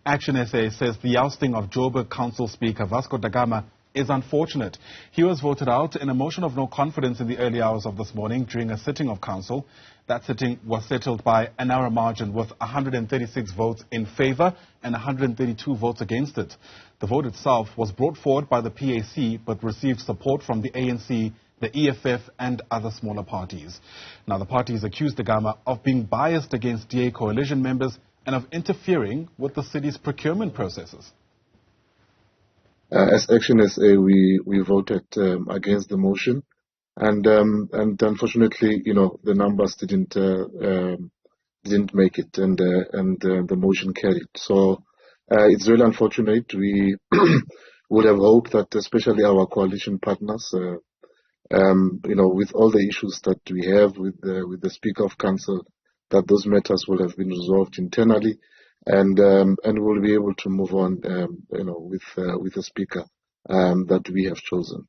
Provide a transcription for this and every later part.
ActionSA says the ousting of Joburg Council Speaker Vasco Da Gama is unfortunate. He was voted out in a motion of no confidence in the early hours of this morning during a sitting of council. That sitting was settled by a narrow margin with 136 votes in favour and 132 votes against it. The vote itself was brought forward by the PAC but received support from the ANC, the EFF and other smaller parties. Now, the parties accused Da Gama of being biased against DA coalition members and of interfering with the city's procurement processes. As ActionSA, we voted against the motion, and unfortunately, the numbers didn't make it, and the motion carried. So it's really unfortunate. We would have hoped that, especially our coalition partners, with all the issues that we have with the Speaker of Council, that those matters will have been resolved internally, and we'll be able to move on, with the Speaker that we have chosen.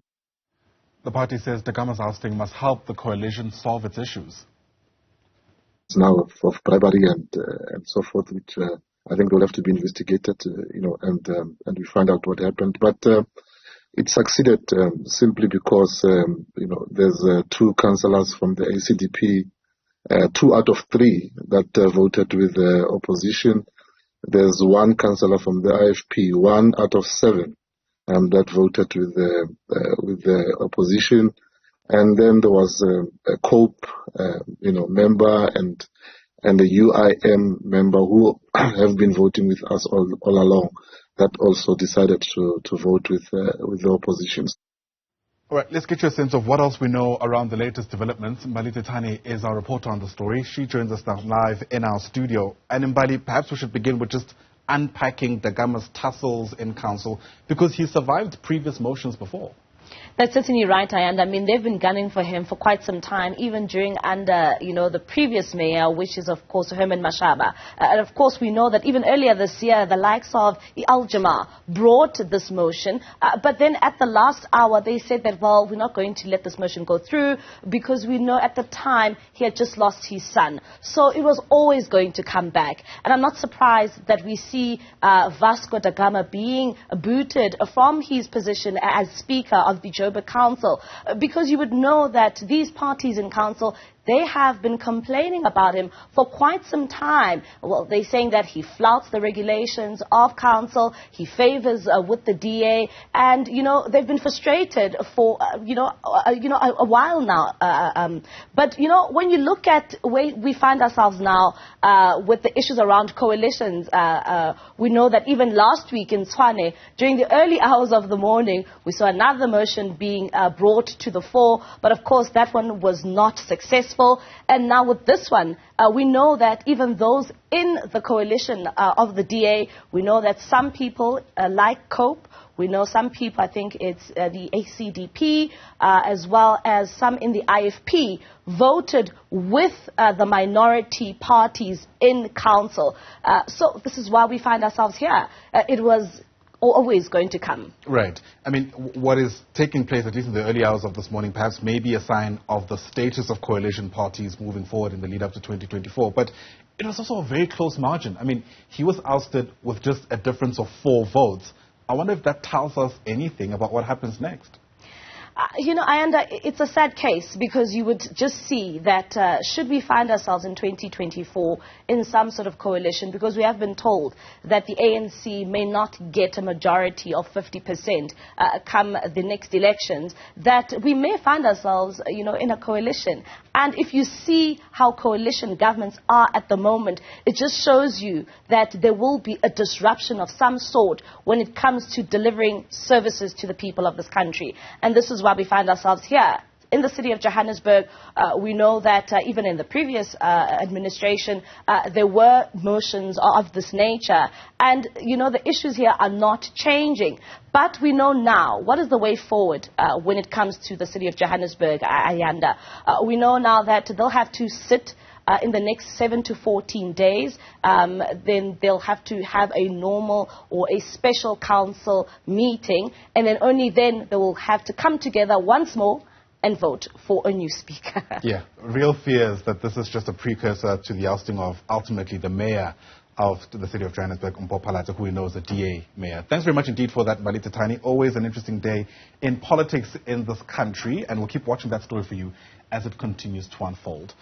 The party says Da Gama's ousting must help the coalition solve its issues. It's now of bribery and so forth, which I think will have to be investigated, and we find out what happened. But it succeeded simply because there's two councillors from the ACDP. 2 out of 3 that voted with the opposition. There's one councillor from the IFP, 1 out of 7 that voted with the opposition. And then there was a COPE member and a UIM member who have been voting with us all along, that also decided to vote with the opposition. All right, let's get you a sense of what else we know around the latest developments. Mbali Thethani is our reporter on the story. She joins us now live in our studio. And Mbali, perhaps we should begin with just unpacking Da Gama's tussles in council, because he survived previous motions before. That's certainly right, Ayanda. I mean, they've been gunning for him for quite some time, even during under, the previous mayor, which is, of course, Herman Mashaba. And, of course, we know that even earlier this year, the likes of Al Jama brought this motion. But then at the last hour, they said that, well, we're not going to let this motion go through because we know at the time he had just lost his son. So it was always going to come back. And I'm not surprised that we see Vasco Da Gama being booted from his position as Speaker of the Joburg Council, because you would know that these parties in council, they have been complaining about him for quite some time. Well, they're saying that he flouts the regulations of council, he favours with the DA, and, they've been frustrated for, a while now. But, when you look at where we find ourselves now with the issues around coalitions, we know that even last week in Tshwane, during the early hours of the morning, we saw another motion being brought to the fore, but of course that one was not successful. And now with this one, we know that even those in the coalition of the DA, we know that some people like COPE, we know some people, I think it's the ACDP, as well as some in the IFP, voted with the minority parties in council. So this is why we find ourselves here. It was always going to come. Right. I mean, what is taking place, at least in the early hours of this morning, perhaps may be a sign of the status of coalition parties moving forward in the lead up to 2024. But it was also a very close margin. I mean, he was ousted with just a difference of 4 votes. I wonder if that tells us anything about what happens next. Ayanda, it's a sad case, because you would just see that should we find ourselves in 2024 in some sort of coalition, because we have been told that the ANC may not get a majority of 50% come the next elections, that we may find ourselves, in a coalition. And if you see how coalition governments are at the moment, it just shows you that there will be a disruption of some sort when it comes to delivering services to the people of this country. And this is why we find ourselves here. In the city of Johannesburg, we know that even in the previous administration, there were motions of this nature. And, the issues here are not changing. But we know now, what is the way forward when it comes to the city of Johannesburg, Ayanda? We know now that they'll have to sit in the next 7 to 14 days. Then they'll have to have a normal or a special council meeting. And then only then they will have to come together once more and vote for a new speaker. Yeah, real fears that this is just a precursor to the ousting of ultimately the mayor of the city of Johannesburg, Mpho, who we know is the DA mayor. Thanks very much indeed for that, Mbali Thethani. Always an interesting day in politics in this country, and we'll keep watching that story for you as it continues to unfold.